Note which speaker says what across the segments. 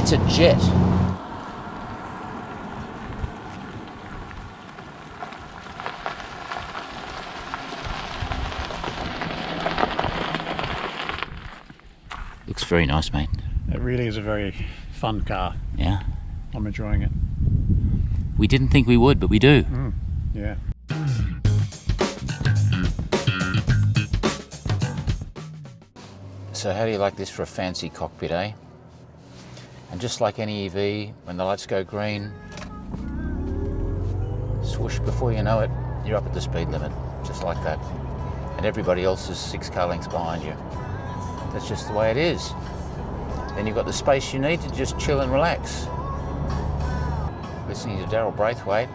Speaker 1: It's a jet. Looks very nice, mate.
Speaker 2: It really is a very fun car.
Speaker 1: Yeah.
Speaker 2: I'm enjoying it.
Speaker 1: We didn't think we would, but we do.
Speaker 2: Yeah.
Speaker 1: So how do you like this for a fancy cockpit, eh? And just like any EV, when the lights go green, swoosh, before you know it, you're up at the speed limit, just like that. And everybody else is 6 car lengths behind you. That's just the way it is. Then you've got the space you need to just chill and relax. Listening to Daryl Braithwaite,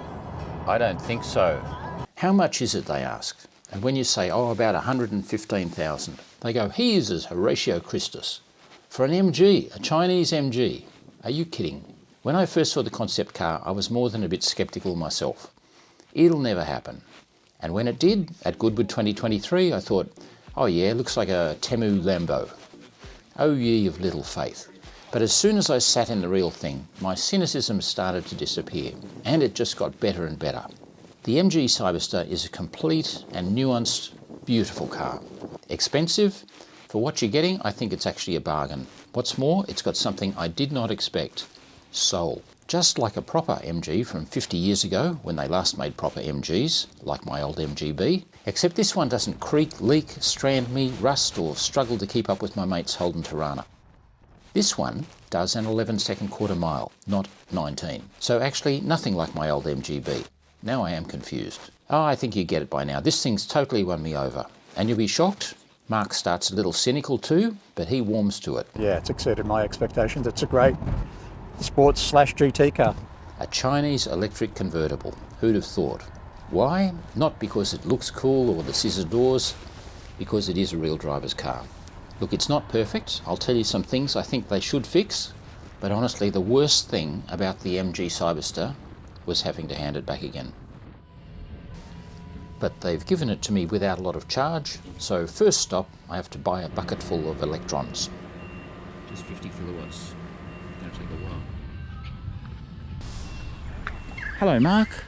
Speaker 1: I don't think so. How much is it, they ask? And when you say, oh, about 115,000, they go, he uses Horatio Christus. For an MG, a Chinese MG. Are you kidding? When I first saw the concept car, I was more than a bit sceptical myself. It'll never happen. And when it did, at Goodwood 2023, I thought, oh yeah, looks like a Temu Lambo. Oh ye of little faith. But as soon as I sat in the real thing, my cynicism started to disappear, and it just got better and better. The MG Cyberster is a complete and nuanced, beautiful car. Expensive? For what you're getting, I think it's actually a bargain. What's more, it's got something I did not expect. Soul. Just like a proper MG from 50 years ago, when they last made proper MGs, like my old MGB, except this one doesn't creak, leak, strand me, rust, or struggle to keep up with my mate's Holden Tirana. This one does an 11-second quarter mile, not 19. So actually nothing like my old MGB. Now I am confused. Oh, I think you get it by now. This thing's totally won me over. And you'll be shocked. Mark starts a little cynical too, but he warms to it.
Speaker 2: Yeah, it's exceeded my expectations. It's a great sports / GT car.
Speaker 1: A Chinese electric convertible. Who'd have thought? Why? Not because it looks cool or the scissor doors, because it is a real driver's car. Look, it's not perfect. I'll tell you some things I think they should fix, but honestly, the worst thing about the MG Cyberster was having to hand it back again. But they've given it to me without a lot of charge, so first stop, I have to buy a bucket full of electrons. Just 50 kilowatts. It's going to take a while. Hello, Mark.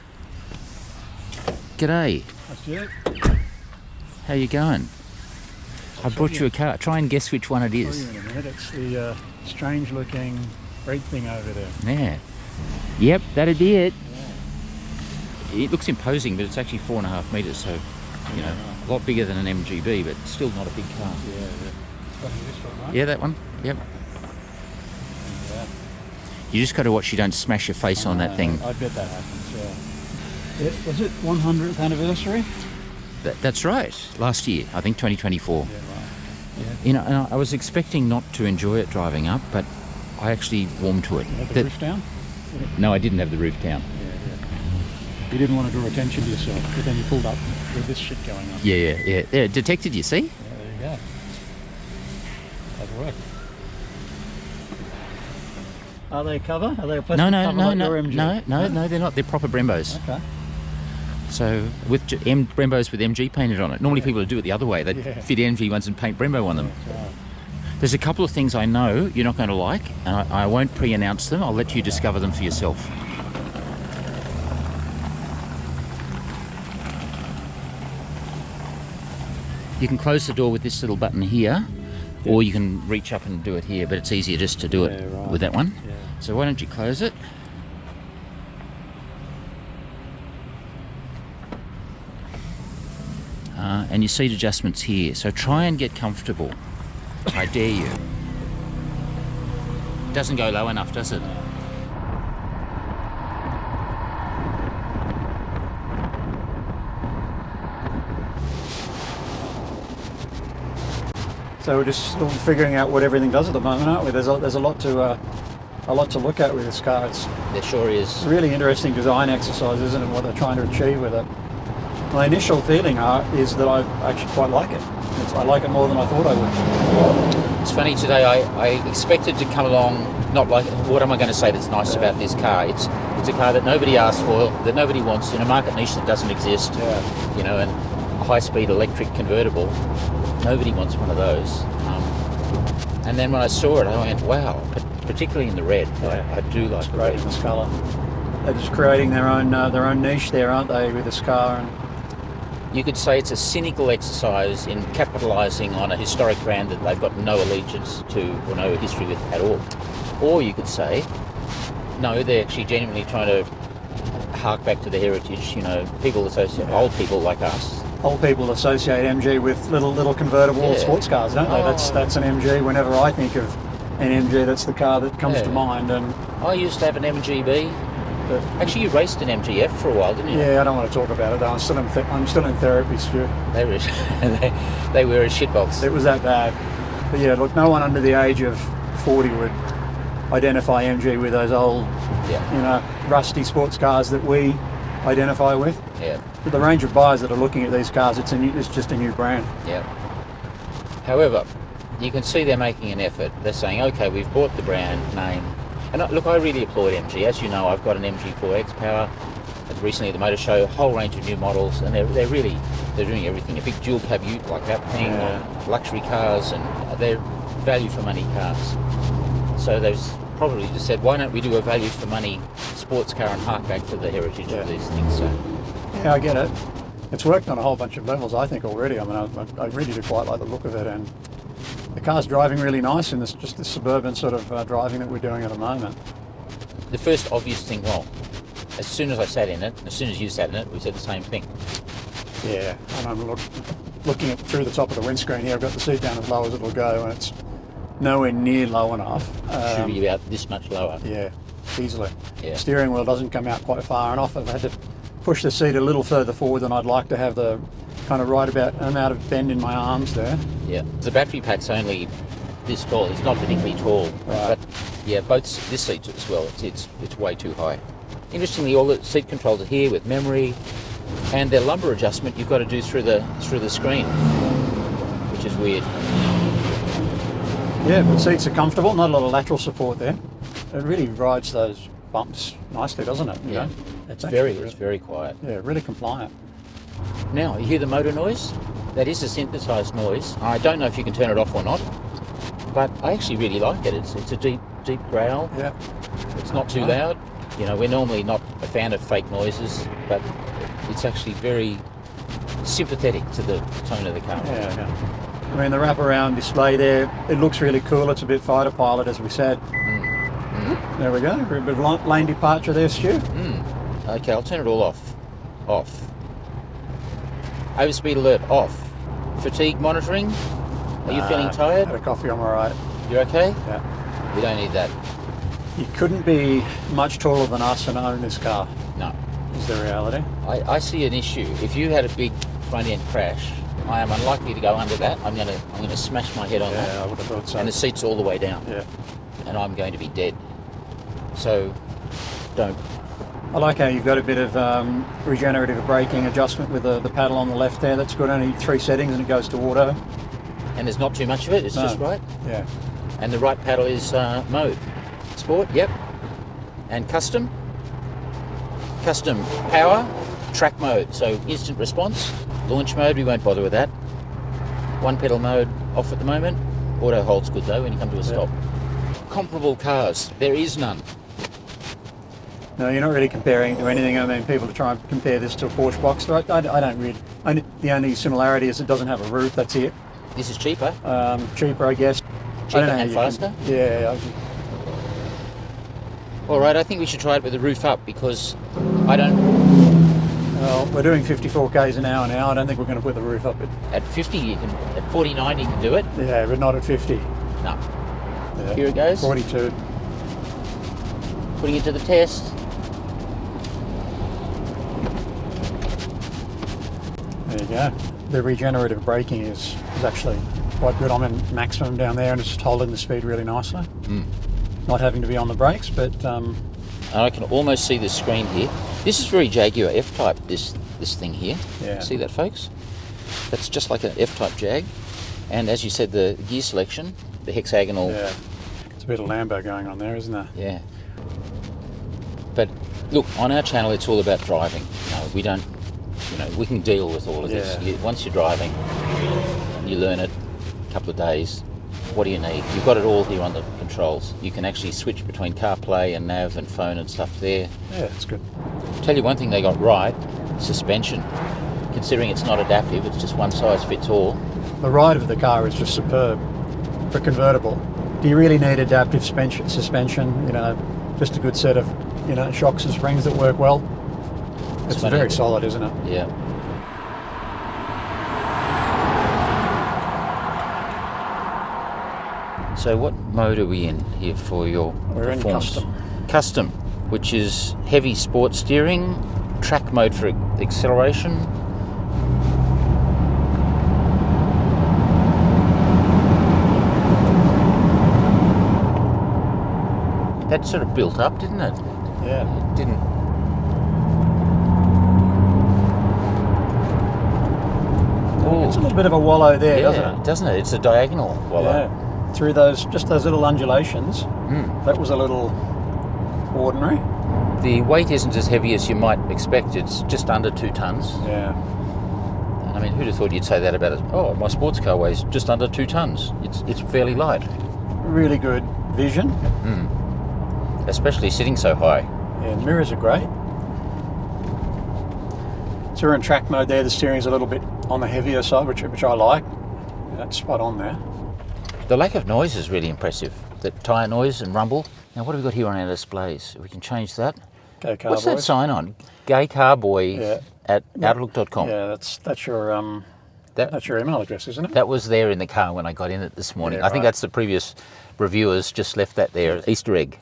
Speaker 1: G'day.
Speaker 2: That's it.
Speaker 1: How you going? I brought you a car. Try and guess which one it is.
Speaker 2: I'll show you in a minute. It's the strange-looking red thing over there.
Speaker 1: Yeah. Yep, that'd be it. Yeah. It looks imposing, but it's actually 4.5 metres, so, you know, a lot bigger than an MGB, but still not a big car.
Speaker 2: Yeah, yeah. This one, right?
Speaker 1: Yeah, that one. Yep.
Speaker 2: Yeah.
Speaker 1: You just got to watch you don't smash your face on that thing.
Speaker 2: I bet that happens, yeah. Was it 100th anniversary?
Speaker 1: That's right. Last year, I think 2024.
Speaker 2: Yeah, right. Yeah.
Speaker 1: You know, and I was expecting not to enjoy it driving up, but I actually warmed to it.
Speaker 2: You had the roof down?
Speaker 1: No, I didn't have the roof down.
Speaker 2: Yeah, yeah. You didn't want to draw attention to yourself, but then you pulled up with this shit going on.
Speaker 1: Yeah. Detected, you see?
Speaker 2: Yeah, there you go. That'd work. Are they a cover? Are they a plastic cover like your MG?
Speaker 1: No, they're not. They're proper Brembos.
Speaker 2: Okay.
Speaker 1: So with Brembos with MG painted on it. Normally people would do it the other way. They'd fit MG ones and paint Brembo on them.
Speaker 2: Right.
Speaker 1: There's a couple of things I know you're not going to like, and I won't pre-announce them. I'll let you discover them for yourself. You can close the door with this little button here, or you can reach up and do it here, but it's easier just to do it with that one.
Speaker 2: Yeah.
Speaker 1: So why don't you close it? And your seat adjustments here. So try and get comfortable. I dare you. Doesn't go low enough, does it?
Speaker 2: So we're just still figuring out what everything does at the moment, aren't we? There's a lot to look at with this car. It's
Speaker 1: There sure is.
Speaker 2: a really interesting design exercise, isn't it? What they're trying to achieve with it. My initial feeling is that I actually quite like it. I like it more than I thought I would.
Speaker 1: It's funny today. I expected to come along not like what am I going to say that's nice about this car? It's a car that nobody asked for, that nobody wants in a market niche that doesn't exist.
Speaker 2: Yeah.
Speaker 1: You know, and a high-speed electric convertible. Nobody wants one of those. And then when I saw it, I went, wow. particularly in the red. I do like the
Speaker 2: great
Speaker 1: red.
Speaker 2: in this colour. They're just creating their own niche there, aren't they, with this car? And
Speaker 1: You could say it's a cynical exercise in capitalising on a historic brand that they've got no allegiance to or no history with at all. Or you could say, no, they're actually genuinely trying to hark back to the heritage. You know, people associate, old people like us.
Speaker 2: Old people associate MG with little convertible sports cars, don't they? That's an MG. Whenever I think of an MG, that's the car that comes to mind. And
Speaker 1: I used to have an MGB.
Speaker 2: but,
Speaker 1: Actually, you raced an MGF for a while, didn't you?
Speaker 2: yeah, I don't want to talk about it though. I'm still in therapy, Stu.
Speaker 1: They were, they were a shitbox.
Speaker 2: It was that bad. But yeah, look, no one under the age of 40 would identify MG with those old, rusty sports cars that we identify with.
Speaker 1: Yeah.
Speaker 2: But the range of buyers that are looking at these cars, it's just a new brand.
Speaker 1: Yeah. However, you can see they're making an effort. They're saying, okay, we've bought the brand name. And look, I really applaud MG. As you know, I've got an MG4X Power. Recently at the motor show, a whole range of new models, and they're doing everything. A big dual cab ute like that thing, luxury cars, and they're value for money cars. So they've probably just said, why don't we do a value for money sports car and hark back to the heritage of these things? So
Speaker 2: yeah, I get it. It's worked on a whole bunch of levels, I think, already. I mean, I really do quite like the look of it, and the car's driving really nice in this suburban sort of driving that we're doing at the moment.
Speaker 1: The first obvious thing, well, as soon as I sat in it, as soon as you sat in it, we said the same thing.
Speaker 2: Yeah, and I'm looking through the top of the windscreen here. I've got the seat down as low as it'll go, and it's nowhere near low enough.
Speaker 1: Should be about this much lower.
Speaker 2: Yeah, easily.
Speaker 1: Yeah.
Speaker 2: Steering wheel doesn't come out quite far enough. I've had to push the seat a little further forward than I'd like to have the kind of right about amount of bend in my arms there.
Speaker 1: Yeah. The battery pack's only this tall. It's not particularly tall.
Speaker 2: Right.
Speaker 1: But yeah, both this seat as well. It's way too high. Interestingly, all the seat controls are here with memory, and their lumbar adjustment you've got to do through the screen, which is weird.
Speaker 2: Yeah, but seats are comfortable. Not a lot of lateral support there. It really rides those bumps nicely, doesn't it? You know?
Speaker 1: It's very quiet.
Speaker 2: Yeah, really compliant.
Speaker 1: Now you hear the motor noise. That is a synthesized noise. I don't know if you can turn it off or not, but I actually really like it. It's a deep growl.
Speaker 2: Yeah.
Speaker 1: It's not too loud. You know, we're normally not a fan of fake noises, but it's actually very sympathetic to the tone of the car.
Speaker 2: Yeah. I mean, the wraparound display there, it looks really cool. It's a bit fighter pilot, as we said. There we go. A bit of lane departure there, Stu.
Speaker 1: Okay, I'll turn it all off. Off. Overspeed alert off. Fatigue monitoring. Are you feeling tired?
Speaker 2: Had a coffee on my right.
Speaker 1: You're okay?
Speaker 2: Yeah.
Speaker 1: We don't need that.
Speaker 2: You couldn't be much taller than us and own this car.
Speaker 1: No.
Speaker 2: Is the reality.
Speaker 1: I see an issue. If you had a big front end crash, I am unlikely to go under that. I'm gonna smash my head on that.
Speaker 2: Yeah, I would have thought so.
Speaker 1: And the seat's all the way down.
Speaker 2: Yeah.
Speaker 1: And I'm going to be dead. So don't.
Speaker 2: I like how you've got a bit of regenerative braking adjustment with the paddle on the left there. That's got only 3 settings and it goes to auto.
Speaker 1: And there's not too much of it. It's just right.
Speaker 2: Yeah.
Speaker 1: And the right paddle is mode. Sport, yep. And custom. Custom power, track mode. So instant response. Launch mode, we won't bother with that. One pedal mode off at the moment. Auto holds good though when you come to a stop. Comparable cars, there is none.
Speaker 2: No, you're not really comparing to anything. I mean, people try and compare this to a Porsche Boxster. I don't really. The only similarity is it doesn't have a roof. That's it.
Speaker 1: This is cheaper.
Speaker 2: Cheaper, I guess.
Speaker 1: Cheaper and faster.
Speaker 2: Yeah.
Speaker 1: All right, I think we should try it with the roof up because I don't.
Speaker 2: Well, we're doing 54 k's an hour now. I don't think we're going to put the roof up
Speaker 1: At 50, you can. At 49, you can do it.
Speaker 2: Yeah, but not at 50.
Speaker 1: No.
Speaker 2: Yeah.
Speaker 1: Here it goes.
Speaker 2: 42.
Speaker 1: Putting it to the test.
Speaker 2: There you go. The regenerative braking is actually quite good. I'm in maximum down there and it's just holding the speed really nicely. Not having to be on the brakes, but...
Speaker 1: I can almost see the screen here. This is very Jaguar F-Type, this thing here.
Speaker 2: Yeah.
Speaker 1: See that, folks? That's just like an F-Type Jag. And as you said, the gear selection, the hexagonal...
Speaker 2: Yeah. It's a bit of Lambo going on there, isn't there?
Speaker 1: Yeah. But look, on our channel, it's all about driving. We don't... we can deal with all of this. Once you're driving, you learn it, a couple of days, what do you need? You've got it all here on the controls. You can actually switch between CarPlay and nav and phone and stuff there.
Speaker 2: Yeah, it's good.
Speaker 1: Tell you one thing they got right, suspension. Considering it's not adaptive, it's just one size fits all.
Speaker 2: The ride of the car is just superb for convertible. Do you really need adaptive suspension? You know, just a good set of, you know, shocks and springs that work well. It's very solid, isn't it?
Speaker 1: Yeah. So what mode are we in here for your performance?
Speaker 2: We're in custom.
Speaker 1: Custom, which is heavy sport steering, track mode for acceleration. That sort of built up, didn't it?
Speaker 2: Yeah.
Speaker 1: It didn't.
Speaker 2: It's a little bit of a wallow there, doesn't it?
Speaker 1: It's a diagonal wallow.
Speaker 2: Yeah. Through those little undulations. That was a little ordinary.
Speaker 1: The weight isn't as heavy as you might expect. It's just under 2 tons.
Speaker 2: Yeah.
Speaker 1: I mean, who'd have thought you'd say that about it? Oh, my sports car weighs just under 2 tons. It's fairly light.
Speaker 2: Really good vision.
Speaker 1: Especially sitting so high.
Speaker 2: Yeah, the mirrors are great. So we're in track mode there. The steering's a little bit on the heavier side, which I like. That's spot on there.
Speaker 1: The lack of noise is really impressive. The tyre noise and rumble. Now, what have we got here on our displays? We can change that.
Speaker 2: Go car
Speaker 1: What's
Speaker 2: boys.
Speaker 1: that sign on? Gay Carboy at outlook.com.
Speaker 2: Yeah, that's your email address, isn't it?
Speaker 1: That was there in the car when I got in it this morning.
Speaker 2: Yeah,
Speaker 1: I think that's the previous reviewers just left that there. Easter egg.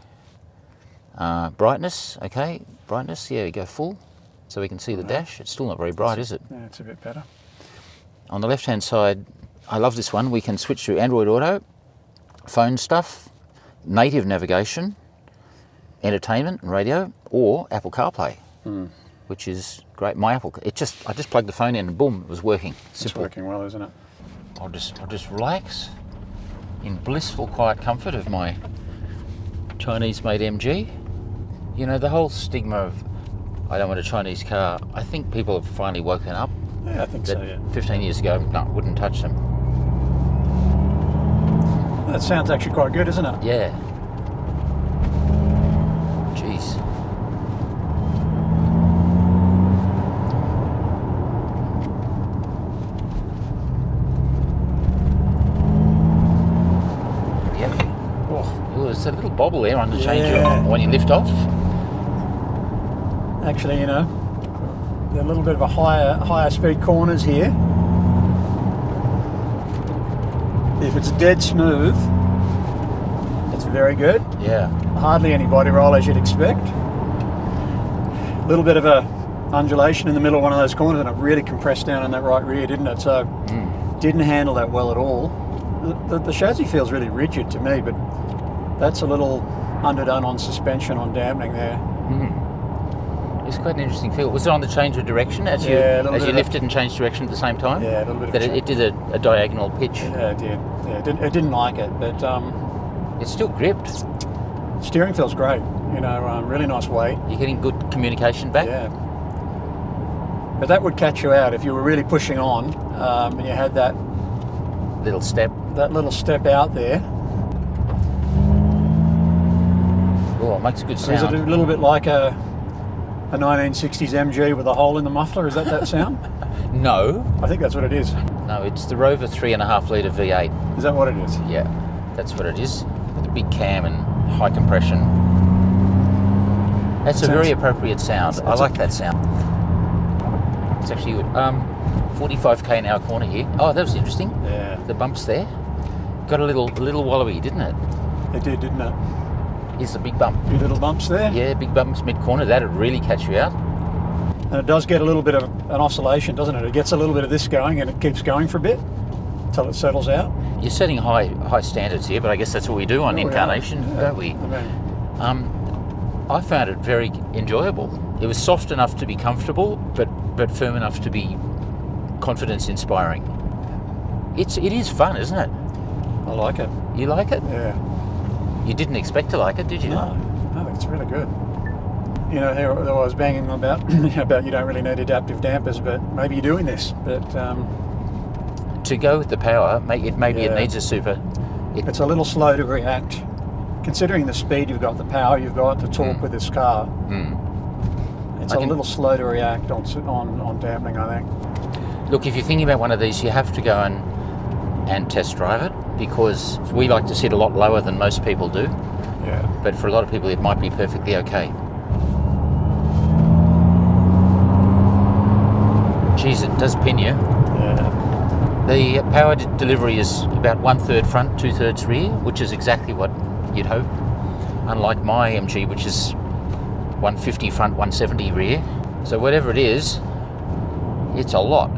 Speaker 1: Brightness, okay. Brightness, yeah, we go full so we can see the dash. It's still not very bright, is it?
Speaker 2: Yeah, it's a bit better.
Speaker 1: On the left-hand side, I love this one. We can switch to Android Auto, phone stuff, native navigation, entertainment and radio, or Apple CarPlay, which is great. My Apple, I just plugged the phone in and boom, it was working. Simple.
Speaker 2: It's working well, isn't it?
Speaker 1: I'll just relax in blissful quiet comfort of my Chinese-made MG. You know, the whole stigma of I don't want a Chinese car, I think people have finally woken up.
Speaker 2: Yeah, I think so, yeah.
Speaker 1: 15 years ago, no, wouldn't touch them.
Speaker 2: That sounds actually quite good, isn't it?
Speaker 1: Yeah. Jeez. Yep. Oh, there's a little bobble there on the change when you lift off.
Speaker 2: Actually, you know, a little bit of a higher speed corners here. If it's dead smooth, it's very good.
Speaker 1: Yeah.
Speaker 2: Hardly any body roll as you'd expect. A little bit of a undulation in the middle of one of those corners, and it really compressed down in that right rear, didn't it? So didn't handle that well at all. The chassis feels really rigid to me, but that's a little underdone on suspension, on dampening there.
Speaker 1: It's quite an interesting feel. Was it on the change of direction as you lifted and changed direction at the same time?
Speaker 2: Yeah, a little bit.
Speaker 1: That it did a diagonal pitch.
Speaker 2: Yeah, it did. Yeah, it didn't like it, but
Speaker 1: it's still gripped.
Speaker 2: Steering feels great. You know, really nice weight.
Speaker 1: You're getting good communication back.
Speaker 2: Yeah. But that would catch you out if you were really pushing on, and you had that
Speaker 1: little step.
Speaker 2: That little step out there.
Speaker 1: Oh, it makes a good sound.
Speaker 2: Is it a little bit like a 1960s MG with a hole in the muffler? Is that sound?
Speaker 1: No.
Speaker 2: I think that's what it is.
Speaker 1: No, it's the Rover 3.5 litre V8.
Speaker 2: Is that what it is?
Speaker 1: Yeah, that's what it is. With a big cam and high compression. That's a very appropriate sound. I like that sound. It's actually good. 45k an hour corner here. Oh, that was interesting.
Speaker 2: Yeah.
Speaker 1: The bumps there. Got a little wallowy, didn't it?
Speaker 2: It did, didn't it?
Speaker 1: Here's the big bump.
Speaker 2: Few little bumps there.
Speaker 1: Yeah, big bumps mid-corner. That'd really catch you out.
Speaker 2: And it does get a little bit of an oscillation, doesn't it? It gets a little bit of this going and it keeps going for a bit until it settles out.
Speaker 1: You're setting high standards here, but I guess that's what we do on inCARnation, don't we?
Speaker 2: I mean,
Speaker 1: I found it very enjoyable. It was soft enough to be comfortable, but firm enough to be confidence-inspiring. It is fun, isn't it?
Speaker 2: I like it.
Speaker 1: You like it?
Speaker 2: Yeah.
Speaker 1: You didn't expect to like it, did you?
Speaker 2: No, I think it's really good. You know, here I was banging about about you don't really need adaptive dampers, but maybe you do in this. But
Speaker 1: to go with the power, it needs a super.
Speaker 2: It's a little slow to react. Considering the speed you've got, the power you've got, the torque with this car, it's a little slow to react on dampening, I think.
Speaker 1: Look, if you're thinking about one of these, you have to go and test drive it, because we like to sit a lot lower than most people do.
Speaker 2: Yeah.
Speaker 1: But for a lot of people, it might be perfectly okay. Geez, it does pin you.
Speaker 2: Yeah.
Speaker 1: The power delivery is about 1/3 front, 2/3 rear, which is exactly what you'd hope. Unlike my MG, which is 150 front, 170 rear. So whatever it is, it's a lot.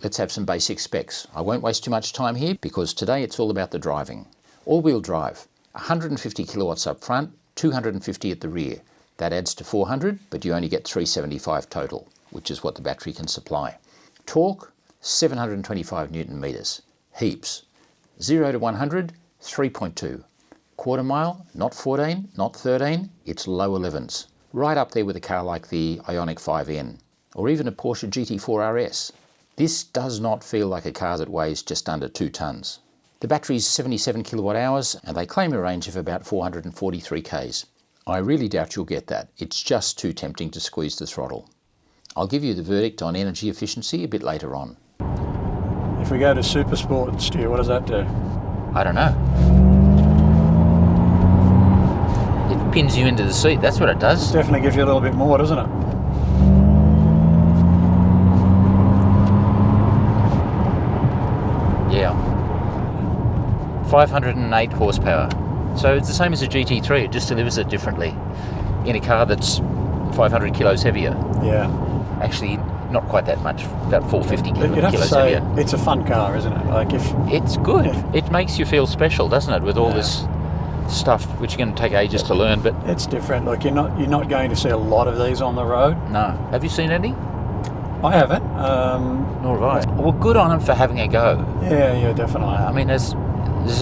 Speaker 1: Let's have some basic specs. I won't waste too much time here because today it's all about the driving. All-wheel drive, 150 kilowatts up front, 250 at the rear. That adds to 400, but you only get 375 total, which is what the battery can supply. Torque, 725 Newton meters. Heaps. 0 to 100, 3.2. Quarter mile, not 14, not 13, it's low 11s. Right up there with a car like the Ioniq 5N, or even a Porsche GT4 RS. This does not feel like a car that weighs just under 2 tonnes. The battery's 77 kilowatt hours, and they claim a range of about 443 k's. I really doubt you'll get that. It's just too tempting to squeeze the throttle. I'll give you the verdict on energy efficiency a bit later on.
Speaker 2: If we go to Super Sport, Stu, what does that do?
Speaker 1: I don't know. It pins you into the seat, that's what it does.
Speaker 2: Definitely gives you a little bit more, doesn't it?
Speaker 1: Yeah. 508 horsepower. So it's the same as a GT3, it just delivers it differently in a car that's 500 kilos heavier.
Speaker 2: Yeah.
Speaker 1: Actually, not quite that much, about 450
Speaker 2: You'd have to
Speaker 1: kilos
Speaker 2: say
Speaker 1: heavier.
Speaker 2: it's a fun car, isn't it? Like if
Speaker 1: It's good.
Speaker 2: Yeah.
Speaker 1: It makes you feel special, doesn't it, with all this stuff, which is going to take ages to learn, but
Speaker 2: it's different. Like you're not going to see a lot of these on the road.
Speaker 1: no. Have you seen any?
Speaker 2: I haven't.
Speaker 1: Nor have I. Well, good on them for having a go.
Speaker 2: Yeah, definitely.
Speaker 1: I mean, there's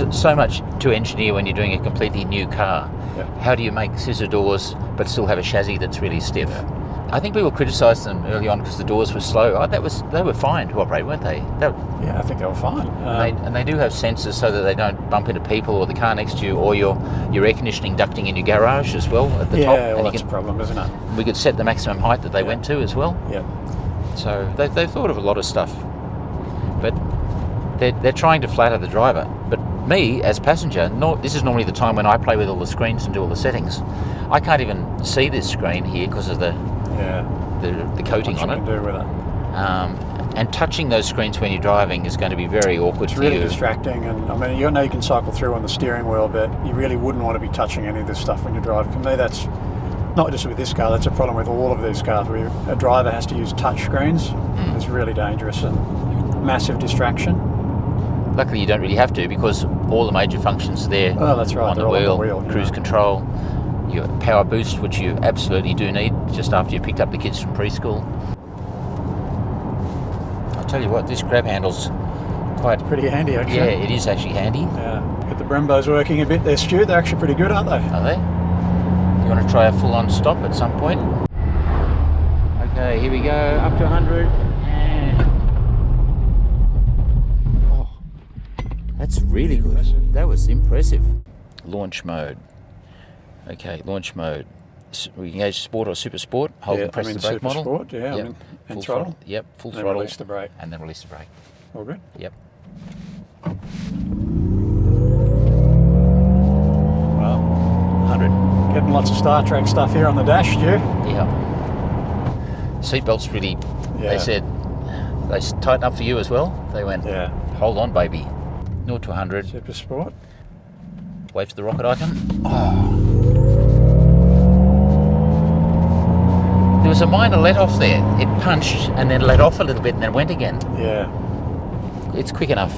Speaker 1: so much to engineer when you're doing a completely new car.
Speaker 2: Yeah.
Speaker 1: How do you make scissor doors but still have a chassis that's really stiff? I think people criticised them early on because the doors were slow. They were fine to operate, weren't they?
Speaker 2: Yeah, I think they were fine.
Speaker 1: And they do have sensors so that they don't bump into people or the car next to you, or your air conditioning ducting in your garage as well at the top.
Speaker 2: Yeah, well,
Speaker 1: And
Speaker 2: that's a problem, isn't it?
Speaker 1: we could set the maximum height that they went to as well.
Speaker 2: Yeah.
Speaker 1: So they've thought of a lot of stuff, but they're trying to flatter the driver. But me, as passenger, this is normally the time when I play with all the screens and do all the settings. I can't even see this screen here because of the coating on it.
Speaker 2: What you can do with it.
Speaker 1: And touching those screens when you're driving is going to be very awkward
Speaker 2: It's
Speaker 1: for
Speaker 2: really
Speaker 1: you.
Speaker 2: distracting, and I mean, you know, you can cycle through on the steering wheel, but you really wouldn't want to be touching any of this stuff when you're driving. For me, that's not just with this car, that's a problem with all of these cars where a driver has to use touch screens. It's really dangerous and massive distraction.
Speaker 1: Luckily, you don't really have to because all the major functions are there.
Speaker 2: Oh, that's right.
Speaker 1: On the
Speaker 2: they're all
Speaker 1: wheel, cruise control, your power boost, which you absolutely do need just after you picked up the kids from preschool. I'll tell you what, this grab handle's quite
Speaker 2: Pretty handy, actually.
Speaker 1: Yeah, it is actually handy.
Speaker 2: Yeah. Get the Brembos working a bit there, Stu. They're actually pretty good, aren't they?
Speaker 1: Are they? You want to try a full-on stop at some point? Okay, here we go, up to 100. And... oh, that's really good. That was impressive. Launch mode. Okay, launch mode. We can engage sport or super sport. Hold and press the brake
Speaker 2: super
Speaker 1: model.
Speaker 2: Sport, yeah.
Speaker 1: Yep.
Speaker 2: And
Speaker 1: Full
Speaker 2: throttle.
Speaker 1: Yep, full
Speaker 2: And then
Speaker 1: throttle.
Speaker 2: release the brake.
Speaker 1: And then release the brake.
Speaker 2: All good.
Speaker 1: Yep.
Speaker 2: Well,
Speaker 1: 100.
Speaker 2: getting lots of Star Trek stuff here on the dash, Stu.
Speaker 1: Yeah. Seatbelts really, they said, they tighten up for you as well. They went, hold on, baby. 0 to 100.
Speaker 2: Super Sport.
Speaker 1: Wave to the rocket icon. There was a minor let off there. It punched and then let off a little bit and then went again.
Speaker 2: Yeah.
Speaker 1: It's quick enough.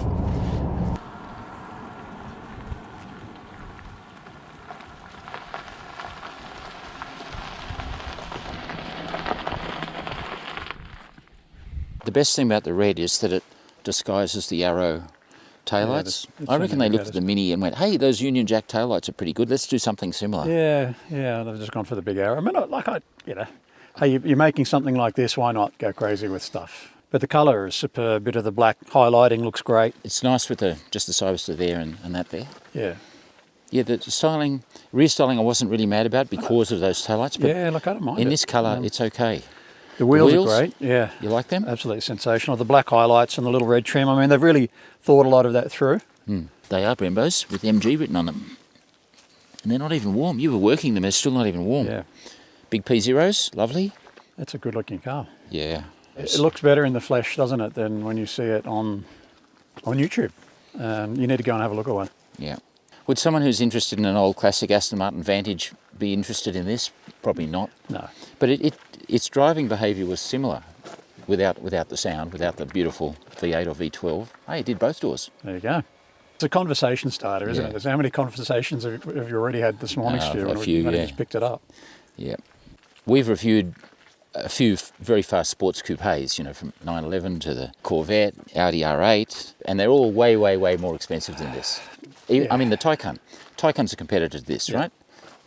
Speaker 1: The best thing about the red is that it disguises the arrow taillights.
Speaker 2: it's
Speaker 1: I reckon they
Speaker 2: something
Speaker 1: looked at the Mini and went, hey, those Union Jack taillights are pretty good. Let's do something similar.
Speaker 2: Yeah, they've just gone for the big arrow. I mean, hey, you're making something like this, why not go crazy with stuff? But the colour is superb. Bit of the black highlighting looks great.
Speaker 1: It's nice with just the Cyberster there and that there.
Speaker 2: Yeah.
Speaker 1: Yeah, the styling, rear styling I wasn't really mad about because of those taillights, but
Speaker 2: Yeah, look, I don't mind
Speaker 1: in
Speaker 2: it.
Speaker 1: this colour it's okay.
Speaker 2: The wheels
Speaker 1: wheels?
Speaker 2: are great, yeah.
Speaker 1: You like them?
Speaker 2: Absolutely sensational. The black highlights and the little red trim, I mean, they've really thought a lot of that through.
Speaker 1: They are Brembos with MG written on them. And they're not even warm. You were working them, they're still not even warm.
Speaker 2: Yeah.
Speaker 1: Big P0s, lovely.
Speaker 2: That's a good looking car.
Speaker 1: Yeah.
Speaker 2: It looks better in the flesh, doesn't it, than when you see it on YouTube. You need to go and have a look at one.
Speaker 1: Yeah. Would someone who's interested in an old classic Aston Martin Vantage be interested in this? Probably not.
Speaker 2: No.
Speaker 1: But its driving behaviour was similar, without the sound, without the beautiful V8 or V12. Hey, it did both doors.
Speaker 2: There you go. It's a conversation starter, isn't
Speaker 1: Yeah.
Speaker 2: it? There's how many conversations have you already had this morning, Stu?
Speaker 1: A
Speaker 2: when
Speaker 1: few,
Speaker 2: we
Speaker 1: yeah.
Speaker 2: just picked it up.
Speaker 1: Yeah. We've reviewed a few very fast sports coupes, you know, from 911 to the Corvette, Audi R8, and they're all way, way, way more expensive than this.
Speaker 2: Yeah.
Speaker 1: I mean, the Taycan. Taycan's a competitor to this, right?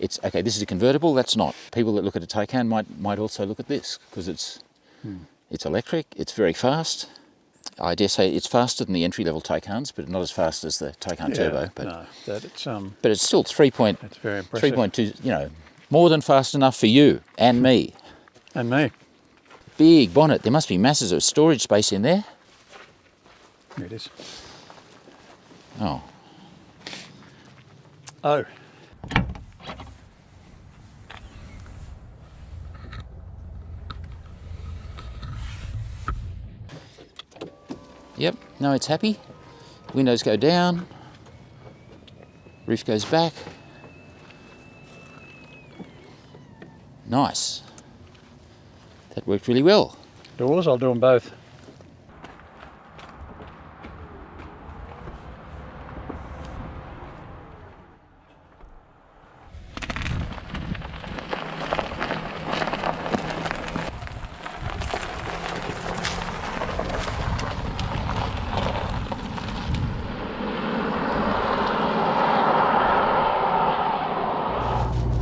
Speaker 1: It's, okay, this is a convertible, that's not. People that look at a Taycan might also look at this, because it's electric, it's very fast. I dare say it's faster than the entry-level Taycans, but not as fast as the Taycan Turbo. But,
Speaker 2: no,
Speaker 1: but it's still 3.2,
Speaker 2: it's very impressive.
Speaker 1: you know, more than fast enough for you and me.
Speaker 2: And me.
Speaker 1: Big bonnet. There must be masses of storage space in there.
Speaker 2: Here it is.
Speaker 1: Oh.
Speaker 2: Oh.
Speaker 1: Yep, no, it's happy. Windows go down. Roof goes back. Nice. That worked really well.
Speaker 2: Doors, I'll do them both.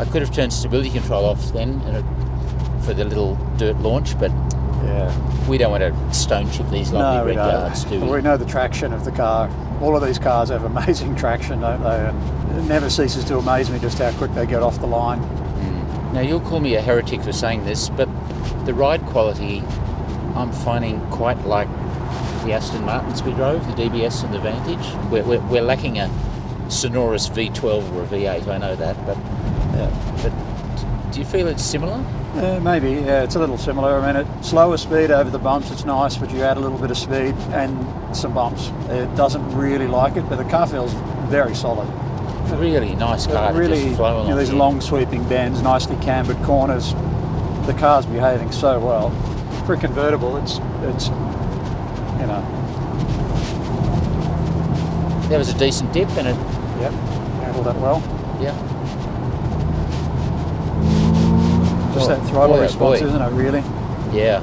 Speaker 1: I could have turned stability control off then for the little dirt launch, but
Speaker 2: Yeah.
Speaker 1: we don't want to stone chip these lovely red guards, do we?
Speaker 2: We know the traction of the car. All of these cars have amazing traction, don't they? And it never ceases to amaze me just how quick they get off the line.
Speaker 1: Now, you'll call me a heretic for saying this, but the ride quality I'm finding quite like the Aston Martins we drove, the DBS and the Vantage. We're lacking a sonorous V12 or a V8, I know that, but do you feel it's similar?
Speaker 2: Maybe, yeah, it's a little similar. I mean, at slower speed over the bumps, it's nice, but you add a little bit of speed and some bumps. It doesn't really like it, but the car feels very solid.
Speaker 1: Really nice car to
Speaker 2: Really,
Speaker 1: just flow along.
Speaker 2: these long sweeping bends, nicely cambered corners. The car's behaving so well. For a convertible, it's you know.
Speaker 1: There was a decent dip and it...
Speaker 2: Yep, handled that well.
Speaker 1: Yeah.
Speaker 2: Just that throttle response, isn't it, really?
Speaker 1: Yeah.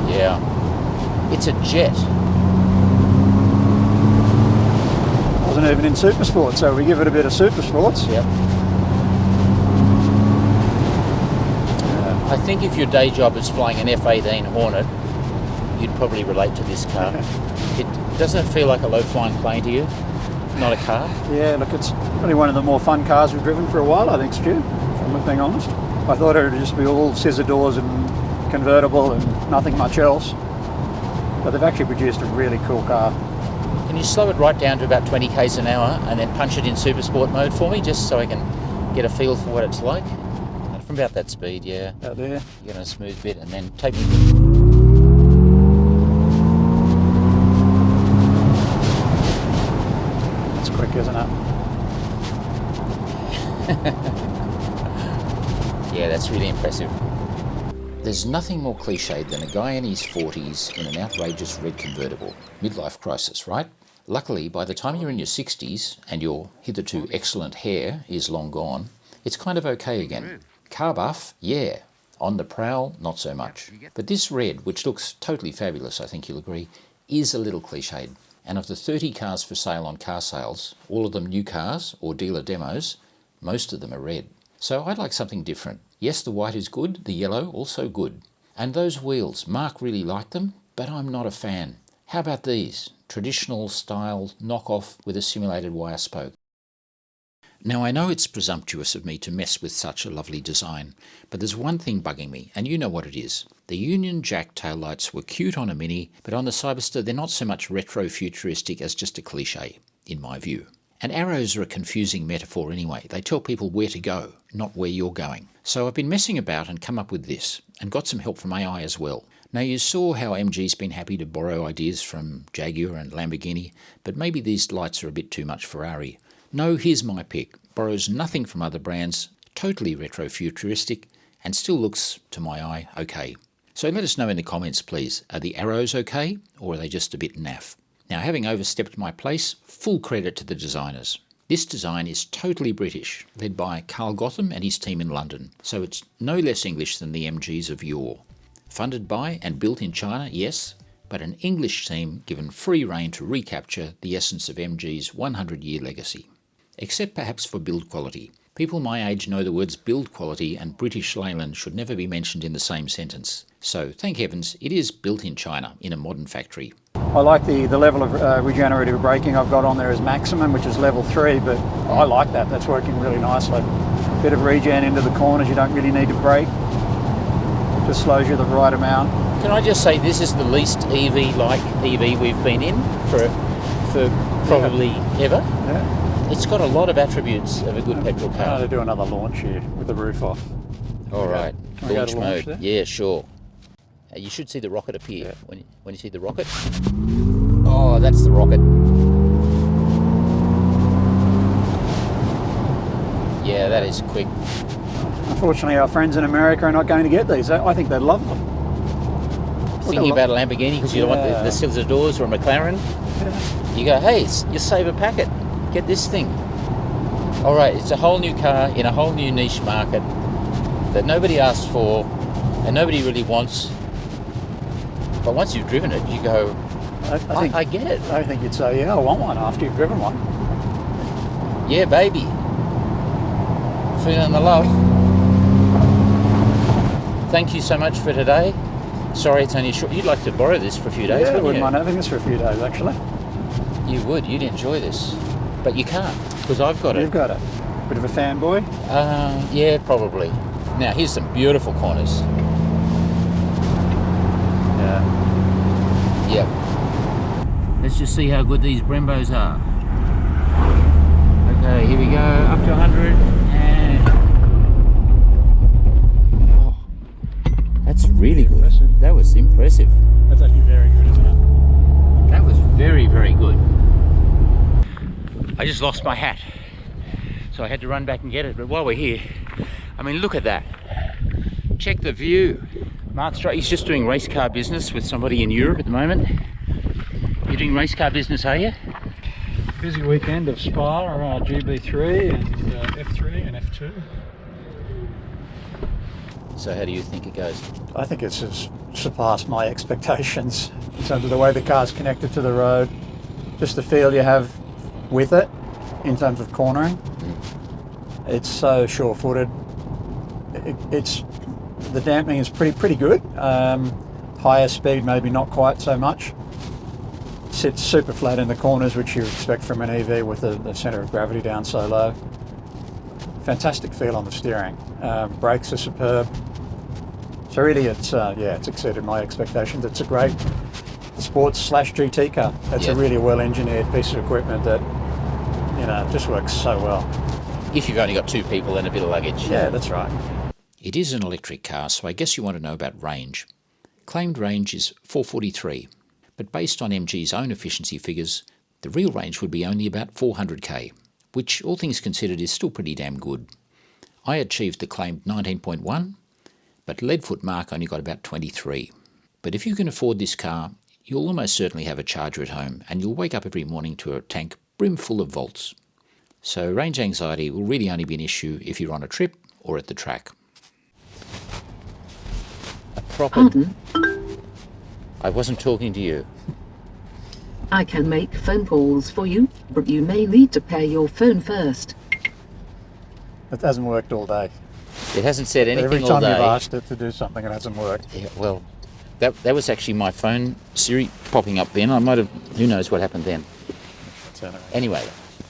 Speaker 1: Yeah. It's a jet.
Speaker 2: Wasn't even in Super Sport, so we give it a bit of Super Sports.
Speaker 1: Yep. I think if your day job is flying an F-18 Hornet, you'd probably relate to this car. Doesn't it feel like a low-flying plane to you? Not a car?
Speaker 2: Yeah, look, it's probably one of the more fun cars we've driven for a while, I think, Stu, if I'm being honest. I thought it would just be all scissor doors and convertible and nothing much else. But they've actually produced a really cool car.
Speaker 1: Can you slow it right down to about 20 k's an hour and then punch it in super sport mode for me, just so I can get a feel for what it's like? From about that speed, yeah.
Speaker 2: Out there.
Speaker 1: You get a smooth bit and then take me...
Speaker 2: It's quick, isn't it?
Speaker 1: Yeah, that's really impressive. There's nothing more cliched than a guy in his 40s in an outrageous red convertible. Midlife crisis, right? Luckily, by the time you're in your 60s and your hitherto excellent hair is long gone, it's kind of okay again. Car buff, yeah. On the prowl, not so much. But this red, which looks totally fabulous, I think you'll agree, is a little cliched. And of the 30 cars for sale on car sales, all of them new cars or dealer demos, most of them are red. So I'd like something different. Yes, the white is good, the yellow also good. And those wheels, Mark really liked them, but I'm not a fan. How about these? Traditional style knockoff with a simulated wire spoke. Now I know it's presumptuous of me to mess with such a lovely design, but there's one thing bugging me, and you know what it is. The Union Jack taillights were cute on a Mini, but on the Cyberster they're not so much retro-futuristic as just a cliche, in my view. And arrows are a confusing metaphor anyway. They tell people where to go, not where you're going. So I've been messing about and come up with this, and got some help from AI as well. Now you saw how MG's been happy to borrow ideas from Jaguar and Lamborghini, but maybe these lights are a bit too much Ferrari. No, here's my pick. Borrows nothing from other brands, totally retro-futuristic, and still looks, to my eye, okay. So let us know in the comments, please. Are the arrows okay, or are they just a bit naff? Now, having overstepped my place, full credit to the designers. This design is totally British, led by Carl Gotham and his team in London, so it's no less English than the MGs of yore. Funded by and built in China, yes, but an English team given free rein to recapture the essence of MG's 100-year legacy. Except perhaps for build quality. People my age know the words build quality and British Leyland should never be mentioned in the same sentence. So, thank heavens, it is built in China, in a modern factory.
Speaker 2: I like the level of regenerative braking I've got on there as maximum, which is level 3, but I like that. That's working really nicely. Bit of regen into the corners, you don't really need to brake. It just slows you the right amount.
Speaker 1: Can I just say this is the least EV-like EV we've been in for probably ever?
Speaker 2: Yeah.
Speaker 1: It's got a lot of attributes of a good petrol
Speaker 2: I'm
Speaker 1: car.
Speaker 2: going to do another launch here with the roof off.
Speaker 1: All right,
Speaker 2: Can we go
Speaker 1: launch
Speaker 2: to launch
Speaker 1: mode.
Speaker 2: there?
Speaker 1: Yeah, sure. You should see the rocket appear when you see the rocket. Oh, that's the rocket. Yeah, that is quick.
Speaker 2: Unfortunately, our friends in America are not going to get these. I think they'd love them.
Speaker 1: Thinking about a Lamborghini because you don't want the sills of doors or a McLaren.
Speaker 2: Yeah.
Speaker 1: You go, hey, you save a packet. Get this thing. All right, it's a whole new car in a whole new niche market that nobody asked for and nobody really wants. But once you've driven it, you go, I get it.
Speaker 2: I think you'd say, yeah, I want one after you've driven one.
Speaker 1: Yeah, baby. Feeling the love. Thank you so much for today. Sorry it's only short. You'd like to borrow this for a few days,
Speaker 2: Yeah, I wouldn't
Speaker 1: you?
Speaker 2: mind having this for a few days, actually.
Speaker 1: You would. You'd enjoy this. But you can't, because I've got it.
Speaker 2: You've got it. Bit of a fanboy?
Speaker 1: Yeah, probably. Now, here's some beautiful corners.
Speaker 2: Yeah.
Speaker 1: Yep. Let's just see how good these Brembos are. Okay, here we go, up to 100, and... Oh, that's really good.
Speaker 2: Impressive.
Speaker 1: That was impressive.
Speaker 2: That's actually very good, isn't it?
Speaker 1: That was very, very good. I just lost my hat, so I had to run back and get it. But while we're here, I mean, look at that. Check the view. Mark's he's just doing race car business with somebody in Europe at the moment. You're doing race car business, are you?
Speaker 2: Busy weekend of Spa, GB3 and F3 and F2.
Speaker 1: So how do you think it goes?
Speaker 2: I think it's surpassed my expectations in terms of the way the car's connected to the road, just the feel you have with it in terms of cornering. It's so sure-footed. It's the damping is pretty good. Higher speed, maybe not quite so much. Sits super flat in the corners, which you expect from an EV with the centre of gravity down so low. Fantastic feel on the steering. Brakes are superb. So really, it's exceeded my expectations. It's a great sports/GT car. It's a really well-engineered piece of equipment that just works so well.
Speaker 1: If you've only got two people and a bit of luggage.
Speaker 2: Yeah, that's right.
Speaker 1: It is an electric car, so I guess you want to know about range. Claimed range is 443, but based on MG's own efficiency figures, the real range would be only about 400k, which all things considered is still pretty damn good. I achieved the claimed 19.1, but Leadfoot Mark only got about 23. But if you can afford this car, you'll almost certainly have a charger at home, and you'll wake up every morning to a tank brimful of volts. So range anxiety will really only be an issue if you're on a trip or at the track. A proper... I wasn't talking to you.
Speaker 3: I can make phone calls for you, but you may need to pay your phone first.
Speaker 2: It hasn't worked all day.
Speaker 1: It hasn't said anything
Speaker 2: Every
Speaker 1: all
Speaker 2: time
Speaker 1: day.
Speaker 2: you've asked it to do something, it hasn't worked.
Speaker 1: Yeah, well, that was actually my phone Siri popping up then. I might have, who knows what happened then. Anyway,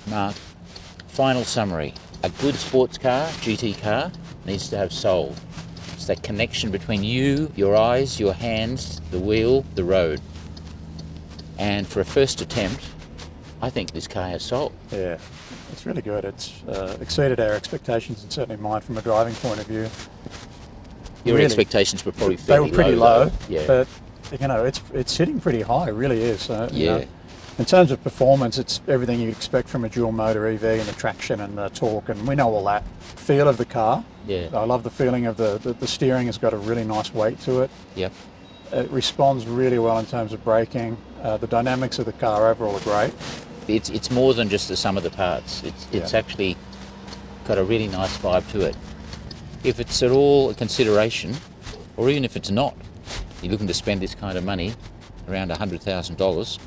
Speaker 1: Mark, final summary. A good sports car, GT car, needs to have soul. It's that connection between you, your eyes, your hands, the wheel, the road. And for a first attempt, I think this car has soul.
Speaker 2: Yeah, it's really good. It's exceeded our expectations, and certainly mine from a driving point of view.
Speaker 1: Your
Speaker 2: Really,
Speaker 1: expectations were probably
Speaker 2: they
Speaker 1: fairly
Speaker 2: were pretty
Speaker 1: low.
Speaker 2: low,
Speaker 1: Yeah.
Speaker 2: but you know, it's sitting pretty high. It really is. You
Speaker 1: Yeah.
Speaker 2: know, in terms of performance, it's everything you'd expect from a dual motor EV, and the traction and the torque, and we know all that. Feel of the car.
Speaker 1: Yeah.
Speaker 2: I love the feeling of the steering has got a really nice weight to it.
Speaker 1: Yep.
Speaker 2: It responds really well in terms of braking. The dynamics of the car overall are great.
Speaker 1: It's more than just the sum of the parts. It's actually got a really nice vibe to it. If it's at all a consideration, or even if it's not, you're looking to spend this kind of money, around $100,000,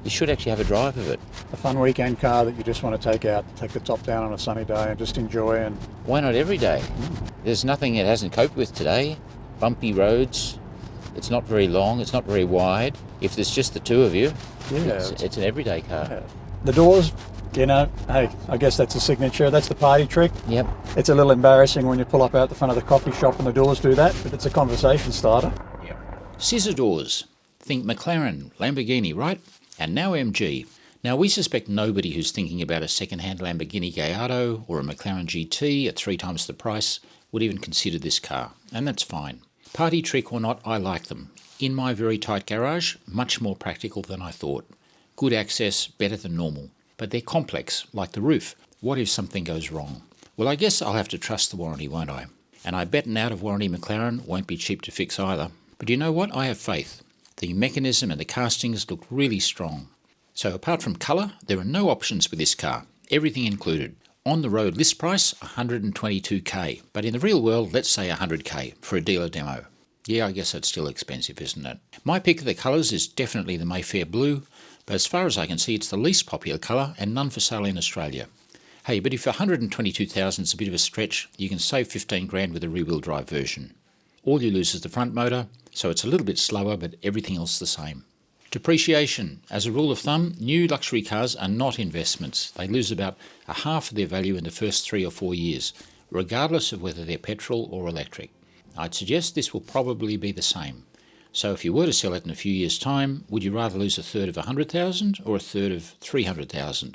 Speaker 1: you should actually have a drive of it.
Speaker 2: A fun weekend car that you just want to take out, take the top down on a sunny day and just enjoy. And
Speaker 1: Why not every day? There's nothing it hasn't coped with today. Bumpy roads, it's not very long, it's not very wide. If there's just the two of you, it's an everyday car.
Speaker 2: the doors, you know, hey, I guess that's a signature. That's the party trick.
Speaker 1: Yep.
Speaker 2: It's a little embarrassing when you pull up out the front of the coffee shop and the doors do that, but it's a conversation starter.
Speaker 1: Scissor doors. Think McLaren, Lamborghini, right? And now MG. Now we suspect nobody who's thinking about a second-hand Lamborghini Gallardo or a McLaren GT at 3 times the price would even consider this car, and that's fine. Party trick or not, I like them. In my very tight garage, much more practical than I thought. Good access, better than normal. But they're complex, like the roof. What if something goes wrong? Well, I guess I'll have to trust the warranty, won't I? And I bet an out-of-warranty McLaren won't be cheap to fix either. But you know what? I have faith. The mechanism and the castings look really strong. So apart from colour, there are no options with this car. Everything included. On the road list price, $122K. But in the real world, let's say $100K for a dealer demo. Yeah, I guess that's still expensive, isn't it? My pick of the colours is definitely the Mayfair Blue, but as far as I can see, it's the least popular colour and none for sale in Australia. Hey, but if $122,000 is a bit of a stretch, you can save 15 grand with a rear-wheel drive version. All you lose is the front motor, so it's a little bit slower, but everything else the same. Depreciation. As a rule of thumb, new luxury cars are not investments. They lose about a half of their value in the first 3 or 4 years, regardless of whether they're petrol or electric. I'd suggest this will probably be the same. So if you were to sell it in a few years' time, would you rather lose a third of $100,000 or a third of $300,000?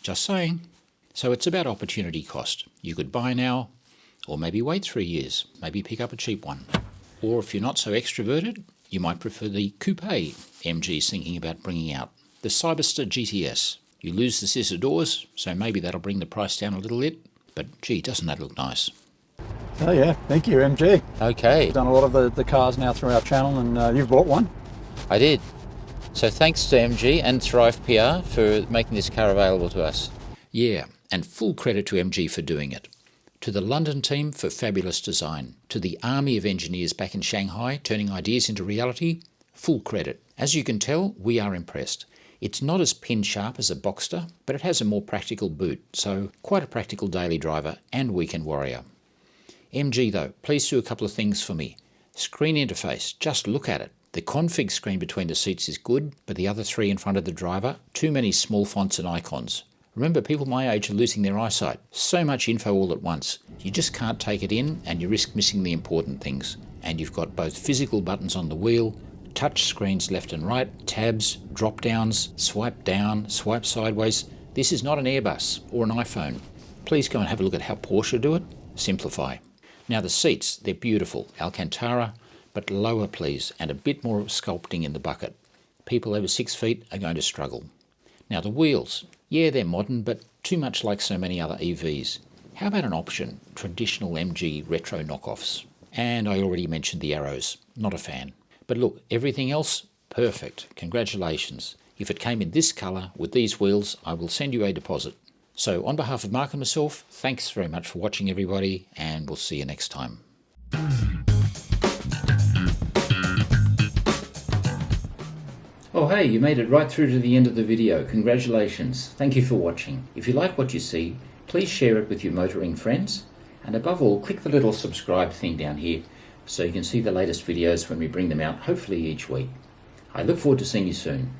Speaker 1: Just saying. So it's about opportunity cost. You could buy now, or maybe wait 3 years, maybe pick up a cheap one. Or if you're not so extroverted, you might prefer the coupe MG's thinking about bringing out, the Cyberster GTS. You lose the scissor doors, so maybe that'll bring the price down a little bit, but gee, doesn't that look nice?
Speaker 2: Oh yeah, thank you, MG.
Speaker 1: Okay.
Speaker 2: We've done a lot of the cars now through our channel, and you've bought one.
Speaker 1: I did. So thanks to MG and Thrive PR for making this car available to us. Yeah, and full credit to MG for doing it. To the London team for fabulous design. To the army of engineers back in Shanghai turning ideas into reality, full credit. As you can tell, we are impressed. It's not as pin sharp as a Boxster, but it has a more practical boot, so quite a practical daily driver and weekend warrior. MG though, please do a couple of things for me. Screen interface, just look at it. The config screen between the seats is good, but the other 3 in front of the driver, too many small fonts and icons. Remember, people my age are losing their eyesight. So much info all at once. You just can't take it in and you risk missing the important things. And you've got both physical buttons on the wheel, touch screens left and right, tabs, drop downs, swipe down, swipe sideways. This is not an Airbus or an iPhone. Please go and have a look at how Porsche do it. Simplify. Now the seats, they're beautiful, Alcantara, but lower please, and a bit more sculpting in the bucket. People over 6 feet are going to struggle. Now the wheels, yeah, they're modern, but too much like so many other EVs. How about an option, traditional MG retro knockoffs? And I already mentioned the arrows, not a fan. But look, everything else, perfect, congratulations. If it came in this colour, with these wheels, I will send you a deposit. So on behalf of Mark and myself, thanks very much for watching everybody, and we'll see you next time. Oh hey, you made it right through to the end of the video. Congratulations. Thank you for watching. If you like what you see, please share it with your motoring friends. And above all, click the little subscribe thing down here so you can see the latest videos when we bring them out, hopefully each week. I look forward to seeing you soon.